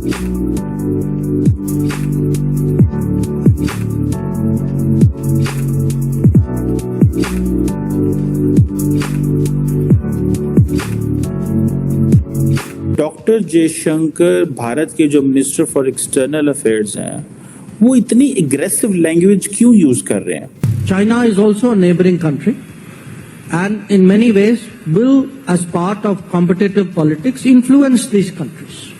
Doctor Jaishankar Bharat के जो minister for external affairs हैं, वो इतनी एग्रेसिव लैंग्वेज क्यों यूज कर रहे हैं? China is also a neighboring country and in many ways will, as part of competitive politics, influence these countries.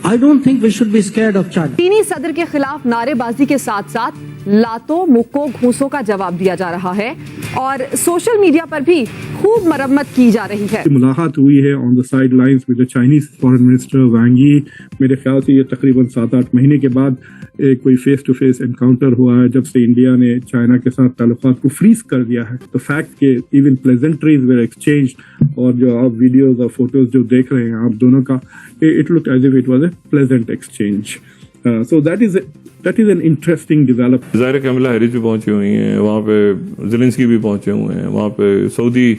I don't think we should be scared of China. चीनी सदर के खिलाफ नारेबाजी के साथ साथ लातों मुक्कों घूंसों का जवाब दिया जा रहा है और सोशल मीडिया पर भी खूब मरम्मत की जा रही है। मुलाकात हुई है on the sidelines with the Chinese foreign minister Wang Yi. मेरे ख्याल से ये तकरीबन 7-8 महीने के बाद कोई फेस टू फेस एनकाउंटर हुआ है जब से इंडिया ने चाइना के साथ ताल्लुकात को फ्रीज कर दिया है। तो फैक्ट के इवन प्लेजेंट्रीज वेर एक्सचेंज्ड और जो आप वीडियोज और फोटोज जो देख रहे हैं आप दोनों का, it look as if it was a pleasant exchange. So that is an interesting development. ज़ाहिर है कमला हैरिस भी पहुंची हुई हैं वहाँ पे, ज़ेलेंस्की भी पहुंचे हुए हैं वहाँ पे, सऊदी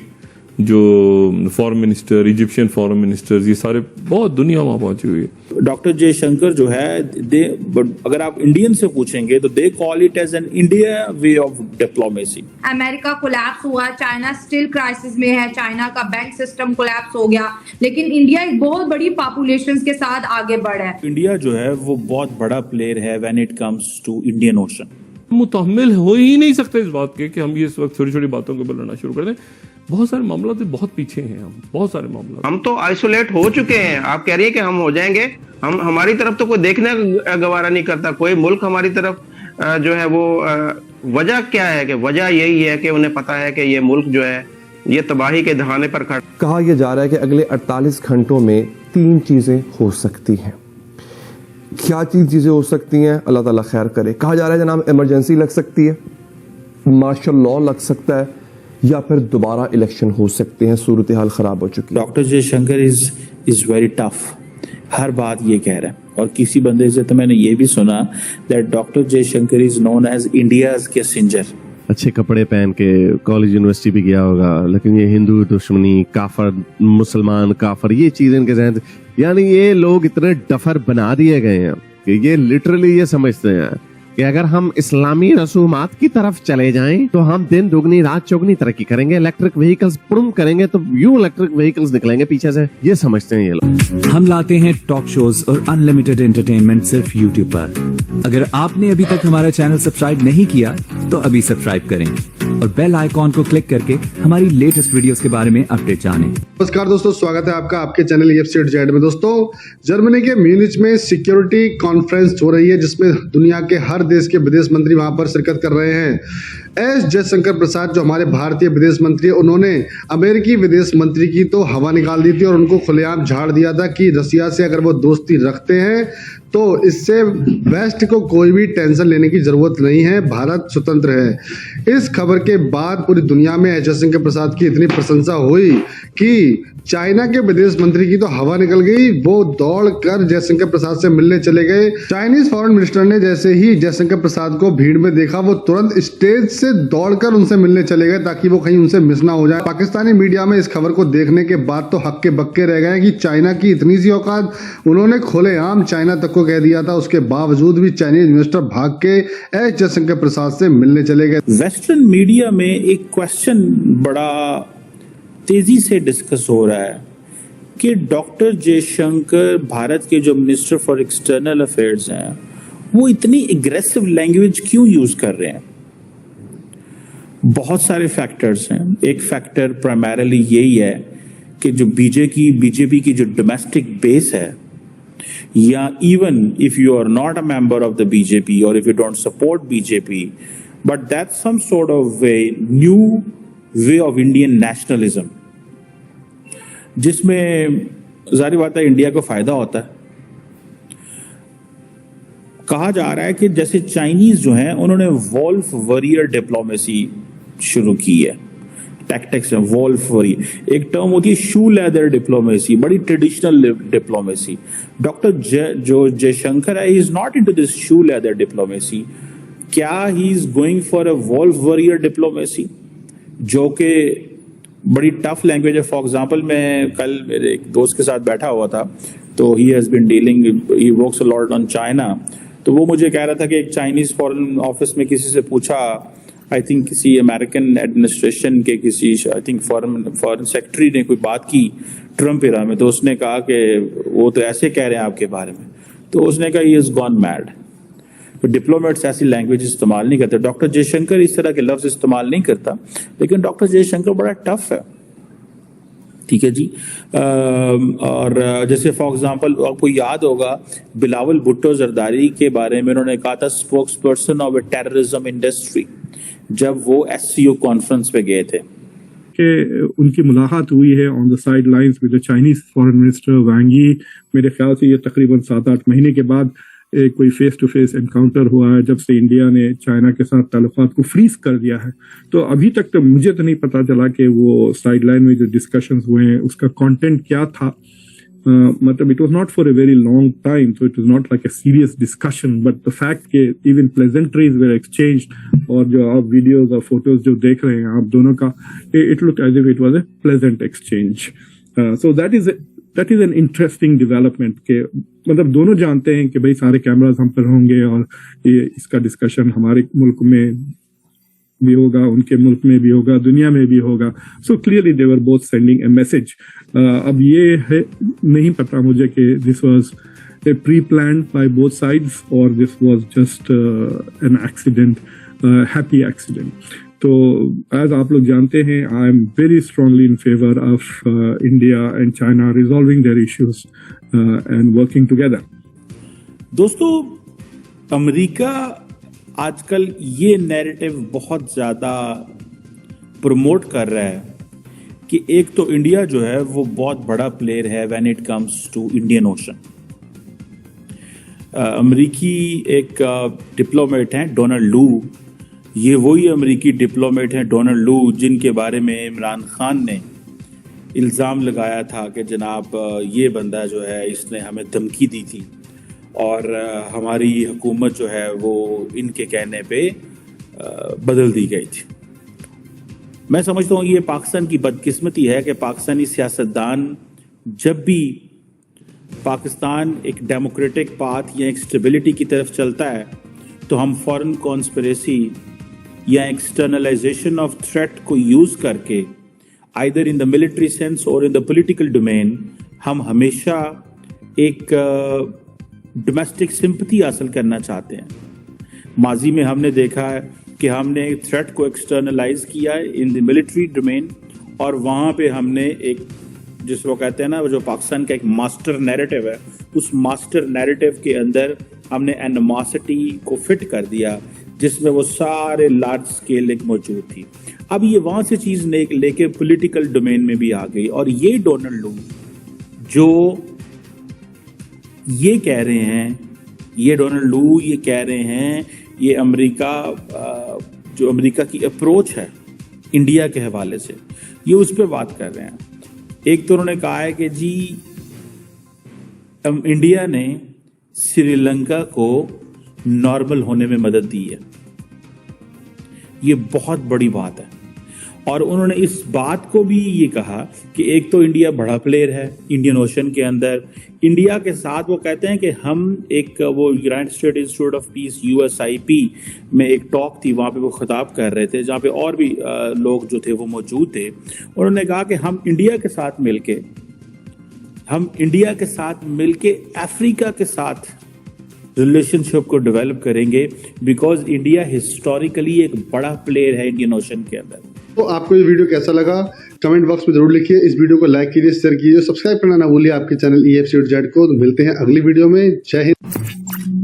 जो foreign minister, Egyptian foreign ministers, ये सारे बहुत दुनिया वहाँ पहुंची हुई है। डॉक्टर जयशंकर जो है, अगर आप इंडियन से पूछेंगे तो they call it as an India way of diplomacy. America collapse हुआ, चाइना स्टिल क्राइसिस में है, चाइना का बैंक सिस्टम कोलैप्स हो गया, लेकिन इंडिया एक बहुत बड़ी पॉपुलेशन के साथ आगे बढ़ा है। इंडिया जो है वो बहुत बड़ा प्लेयर है when it comes to Indian Ocean. मुतहम्मिल हो ही नहीं सकते इस बात के कि हम ये इस वक्त छोटी छोटी बातों को बोलना शुरू कर दें। बहुत सारे मामला तो बहुत पीछे हैं, हम बहुत सारे मामला हम तो आइसोलेट हो चुके हैं। आप कह रही है कि हम हो जाएंगे, हमारी तरफ तो कोई देखने गवारा नहीं करता, कोई मुल्क हमारी तरफ जो है वो वजह क्या है कि वजह यही है कि उन्हें पता है कि ये मुल्क जो है ये तबाही के दहाने पर खड़ा। कहा यह जा रहा है कि अगले 48 घंटों में 3 चीजें हो सकती हैं। क्या चीजें हो सकती हैं, अल्लाह ताला खैर करे। कहा जा रहा है जनाब इमरजेंसी लग सकती है, मार्शल लॉ लग सकता है, या फिर दोबारा इलेक्शन हो सकते हैं। सूरत हाल खराब हो चुकी है। Doctor Jaishankar is very tough, हर बात ये कह रहा है। और किसी बंदे से तो मैंने ये भी सुना that doctor Jaishankar is known as India's Kissinger. अच्छे कपड़े पहन के कॉलेज यूनिवर्सिटी भी गया होगा, लेकिन ये हिंदू दुश्मनी, काफर, मुसलमान काफर, ये चीजें इनके जहन, यानी ये लोग इतने डफर बना दिए गए हैं कि ये लिटरली ये समझते हैं कि अगर हम इस्लामी रसूमात की तरफ चले जाएं तो हम दिन दुगनी रात चौगनी तरक्की करेंगे। इलेक्ट्रिक व्हीकल्स पुरुम करेंगे तो यूं इलेक्ट्रिक व्हीकल्स निकलेंगे पीछे से, ये समझते हैं ये लोग। हम लाते हैं टॉक शोज और अनलिमिटेड एंटरटेनमेंट सिर्फ यूट्यूब पर। अगर आपने अभी तक हमारा चैनल सब्सक्राइब नहीं किया तो अभी सब्सक्राइब करें और बेल आइकॉन को क्लिक करके हमारी लेटेस्ट वीडियोस के बारे में अपडेट जानें। नमस्कार दोस्तों, स्वागत है आपका आपके चैनल EFCZ में। दोस्तों, जर्मनी के म्यूनिच में सिक्योरिटी कॉन्फ्रेंस हो रही है जिसमें दुनिया के हर देश के विदेश मंत्री वहां पर शिरकत कर रहे हैं। एस जयशंकर प्रसाद जो हमारे भारतीय विदेश मंत्री है, उन्होंने अमेरिकी विदेश मंत्री की तो हवा निकाल दी थी और उनको खुलेआम झाड़ दिया था कि रसिया से अगर वो दोस्ती रखते हैं तो इससे वेस्ट को कोई भी टेंशन लेने की जरूरत नहीं है, भारत स्वतंत्र है। इस खबर के बाद पूरी दुनिया में एस जयशंकर प्रसाद की इतनी प्रशंसा हुई कि चाइना के विदेश मंत्री की तो हवा निकल गई, वो दौड़कर जयशंकर प्रसाद से मिलने चले गए। चाइनीज फॉरेन मिनिस्टर ने जैसे ही जयशंकर प्रसाद को भीड़ में देखा, वो तुरंत स्टेज से दौड़कर उनसे मिलने चले गए ताकि वो कहीं उनसे मिस ना हो जाए। पाकिस्तानी मीडिया में इस खबर को देखने के बाद तो हक्के बक्के रह गए कि चाइना की इतनी सी औकात, उन्होंने खुलेआम चाइना तक को कह दिया था। उसके बावजूद भी चाइनीज मिनिस्टर भाग के एस जयशंकर प्रसाद से मिलने चले गए। वेस्टर्न मीडिया में एक क्वेश्चन बड़ा तेजी से डिस्कस हो रहा है कि डॉक्टर जयशंकर भारत के जो मिनिस्टर फॉर एक्सटर्नल अफेयर्स हैं, वो इतनी एग्रेसिव लैंग्वेज क्यों यूज कर रहे हैं। बहुत सारे फैक्टर्स हैं। एक फैक्टर प्राइमरीली यही है कि जो बीजेपी की जो डोमेस्टिक बेस है, या even if you are not a member of the BJP और if you don't support BJP, but that's some sort of way new way of Indian nationalism, जिसमें जाहिर बात है इंडिया को फायदा होता है। कहा जा रहा है कि जैसे चाइनीज जो हैं उन्होंने वॉल्फ वॉरियर डिप्लोमेसी शुरू की है। टैक्टिक्स है वॉल्फ वॉरियर, एक टर्म होती है शू लेदर डिप्लोमेसी, बड़ी ट्रेडिशनल डिप्लोमेसी। डॉक्टर जो जयशंकर है, he is not into this shoe leather diplomacy. क्या he is going for a wolf warrior diplomacy जो कि बड़ी टफ लैंग्वेज है। फॉर एग्जाम्पल, मैं कल मेरे एक दोस्त के साथ बैठा हुआ था, तो he has been dealing, he works a lot on China. तो वो मुझे कह रहा था कि एक चाइनीज़ फॉरेन ऑफिस में किसी से पूछा, आई थिंक किसी अमेरिकन एडमिनिस्ट्रेशन के किसी आई थिंक फॉरेन सेक्रेटरी ने कोई बात की ट्रम्प इरा में, तो उसने कहा कि वो तो ऐसे कह रहे हैं आपके बारे में। तो उसने कहा ही इज़ गॉन मैड। तो डिप्लोमेट्स ऐसी लैंग्वेज इस्तेमाल नहीं करते। डॉक्टर जयशंकर इस तरह के लफ्ज इस्तेमाल नहीं करता, लेकिन डॉक्टर जयशंकर बड़ा टफ है, ठीक है जी। और जैसे फॉर एग्जांपल आपको याद होगा बिलावल भुट्टो जरदारी के बारे में उन्होंने कहा था spokes person of A terrorism industry, जब वो SCO कॉन्फ्रेंस पे गए थे कि उनकी मुलाकात हुई है on the sidelines with the Chinese foreign minister Wang Yi. मेरे ख्याल से ये तकरीबन 7-8 महीने के बाद कोई फेस टू फेस एनकाउंटर हुआ है जब से इंडिया ने चाइना के साथ ताल्लुकात को फ्रीज कर दिया है। तो अभी तक तो मुझे तो नहीं पता चला कि वो साइड लाइन में जो डिस्कशंस हुए हैं उसका कंटेंट क्या था। मतलब it was not for a very long time, so it was not like a serious discussion, but the fact के इवन प्लेजेंट्रीज वेर एक्सचेंज्ड, और जो आप वीडियोस और फोटोज जो देख रहे हैं आप दोनों का, it look as if it was a pleasant exchange. So that is an interesting development के मतलब दोनों जानते हैं कि भाई सारे कैमराज हम पर होंगे और ये इसका डिस्कशन हमारे मुल्क में भी होगा, उनके मुल्क में भी होगा, दुनिया में भी होगा। So clearly they were both sending a message. अब ये है नहीं पता मुझे कि this was a pre planned by both sides और this was just an accident, happy accident. तो एज आप लोग जानते हैं, I am very strongly in favour of India and China resolving their issues and working together. दोस्तों, America आजकल ये narrative बहुत ज्यादा प्रमोट कर रहा है कि एक तो इंडिया जो है वो बहुत बड़ा प्लेयर है when it comes to Indian Ocean. अमेरिकी एक डिप्लोमेट हैं डोनाल्ड लू, ये वही अमेरिकी डिप्लोमेट हैं डोनाल्ड लू जिनके बारे में इमरान खान ने इल्ज़ाम लगाया था कि जनाब ये बंदा जो है इसने हमें धमकी दी थी और हमारी हुकूमत जो है वो इनके कहने पे बदल दी गई थी। मैं समझता हूँ ये पाकिस्तान की बदकिस्मती है कि पाकिस्तानी सियासतदान जब भी पाकिस्तान एक डेमोक्रेटिक पाथ या एक स्टेबिलिटी की तरफ चलता है तो हम फॉरेन कॉन्स्पिरेसी या एक्सटर्नलाइजेशन ऑफ थ्रेट को यूज करके either in the military sense और इन द पॉलिटिकल डोमेन हम हमेशा एक डोमेस्टिक सिंपैथी हासिल करना चाहते हैं। माजी में हमने देखा है कि हमने थ्रेट को एक्सटर्नलाइज किया है इन द मिलिट्री डोमेन और वहाँ पे हमने एक जिसको कहते हैं ना जो पाकिस्तान का एक मास्टर नैरेटिव है, उस मास्टर नैरेटिव के अंदर हमने एनिमोसिटी को फिट कर दिया जिसमें वो सारे लार्ज स्केल एक मौजूद थी। अब ये वहाँ से चीज़ लेके पॉलिटिकल डोमेन में भी आ गई और ये डोनाल्ड लू जो ये कह रहे हैं, ये डोनाल्ड लू ये कह रहे हैं, ये अमेरिका जो अमेरिका की अप्रोच है इंडिया के हवाले से ये उस पर बात कर रहे हैं। एक तो उन्होंने कहा है कि जी इंडिया ने श्रीलंका को नॉर्मल होने में मदद दी है, ये बहुत बड़ी बात है। और उन्होंने इस बात को भी ये कहा कि एक तो इंडिया बड़ा प्लेयर है इंडियन ओशन के अंदर, इंडिया के साथ वो कहते हैं कि हम एक वो United state institute of peace USIP में एक टॉक थी, वहाँ पे वो खिताब कर रहे थे जहाँ पे और भी लोग जो थे वो मौजूद थे। उन्होंने कहा कि हम इंडिया के साथ मिलके अफ्रीका के साथ रिलेशनशिप को डेवलप करेंगे बिकॉज इंडिया हिस्टोरिकली एक बड़ा प्लेयर है इंडियन ओशन के अंदर। तो आपको ये वीडियो कैसा लगा कमेंट बॉक्स में जरूर लिखिए। इस वीडियो को लाइक कीजिए, शेयर कीजिए, सब्सक्राइब करना ना भूलिए आपके चैनल EF Cert Z को। तो मिलते हैं अगली वीडियो में। जय हिंद।